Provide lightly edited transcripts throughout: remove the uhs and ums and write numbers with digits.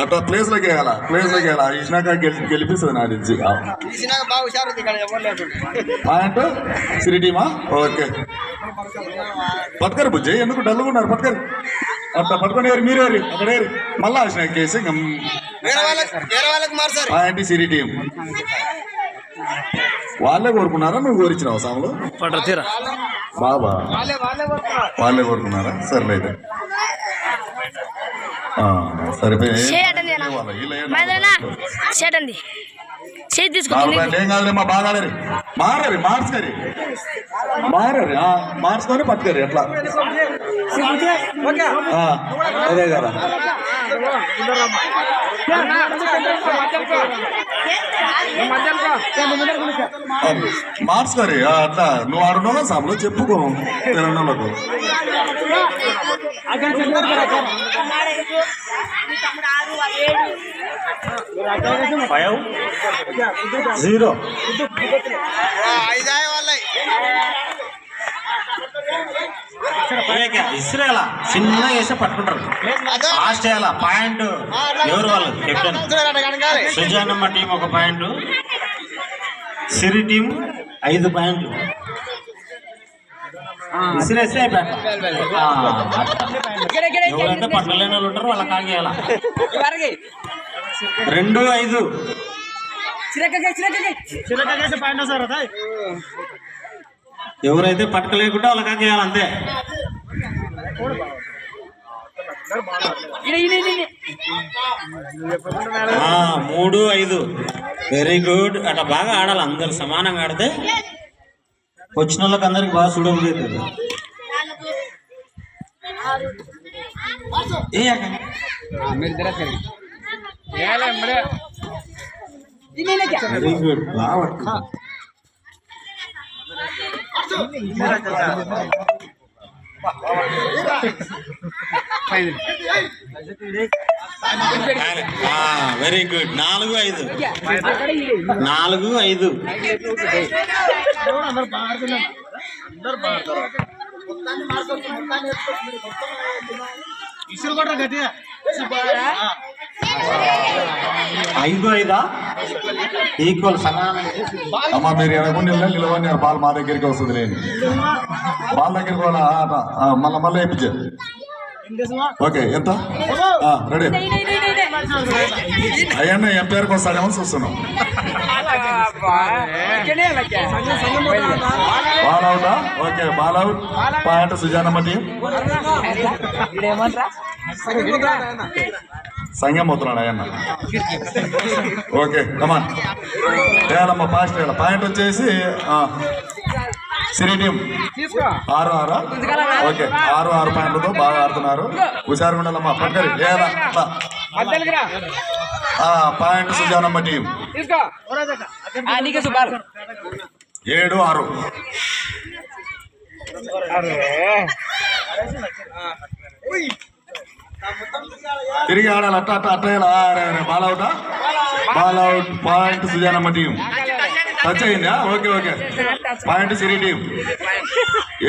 అట్లా ప్లేస్ లోకి వేయాలా ఇచ్చినాక గెలిపిస్తుంది నాకు తెలిసి అంటే సిరి టీమా ఓకే పట్టుకరు బుజ్జి ఎందుకు డల్గా ఉన్నారు పట్టుకరు అట్లా పట్టుకొని మీరు అక్కడ మళ్ళా వచ్చిన కేసు అంటే సిరి టీం వాళ్ళే కోరుకున్నారా నువ్వు కోరిచ్చినావు సాములు బాబా వాళ్ళే కోరుకున్నారా సర్లేదు సరిపోయి ఏం కాదులేమ్మా బాగా మార్చుకొని పట్టుకరి ఎట్లా అదే కదా మార్చుకోరి అట్లా నువ్వు ఆడున్నావా సాములు చెప్పుకో తెలంగాణకు 5-0 ఇస్రేలా చిన్నగా వేస్తే పట్టుకుంటారు ఆస్ట్రేలియా పాయింట్ ఎవరు వాళ్ళు captain సుజానమ్మ team 1 point Siri team 5 పాయింట్లు విసిరేస్తే ఎవరైతే పట్టలేని వాళ్ళు ఉంటారో వాళ్ళ కాగేయాల 2-5 ఎవరైతే పట్టుకోలేకుండా వాళ్ళ కాగేయాలి అంతే 3-5 వెరీ గుడ్ అట్లా బాగా ఆడాలి అందరు సమానంగా ఆడితే వచ్చిన వాళ్ళకి అందరికి బాగా చూడలేదు వెరీ గుడ్ బాగా 5 వెరీ గుడ్ 4-5 5-5 ఈక్వల్ సమానం అమ్మా మీరు ఎనకుండా నిలవని బాల్ మా దగ్గరికి వస్తుంది లేని బాల్ దగ్గరికి మళ్ళీ వేయించారు ఓకే ఎంత రెడీ అయ్యన్న ఎంపైర్కి వస్తాడేమో చూస్తున్నాం బాల్ అవుటా okay ball out point Sujanamma team సంఘం అవుతున్నాడు అయ్యన్న ఓకే కమాన్ వేయాలమ్మా ఫాస్ట్ వేయాలి పాయింట్ వచ్చేసి సిరి టీం 6-6 ఓకే 6 పాయింట్లతో బాగా ఆడుతున్నారు హుషారుగా ఉండాలమ్మా పట్టుకరి వేయాలా పాయింట్ సుజానమ్మ టీం 7-6 తిరిగి ఆడాలి అట్ట బాల్ అవుటా ball out point Sujanamma team touch అయిందా ఓకే పాయింట్ సిరి టీం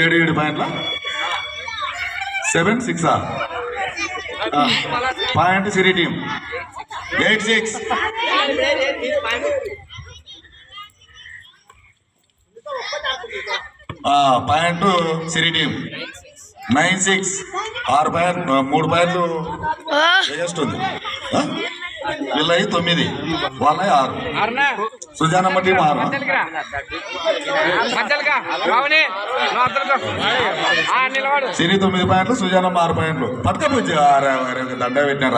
7 పాయింట్ల 7-6 point Siri team 8-6 point Siri team 9-6 3 పాయింట్లు వేస్ట్ ఉంది వీళ్ళవి 9 వాళ్ళవి 6 సుజానమ్మ టీం 6 సిరి 9 పాయింట్లు సుజానమ్మ 6 పాయింట్లు పట్టుకపోయి దండ పెట్టినారు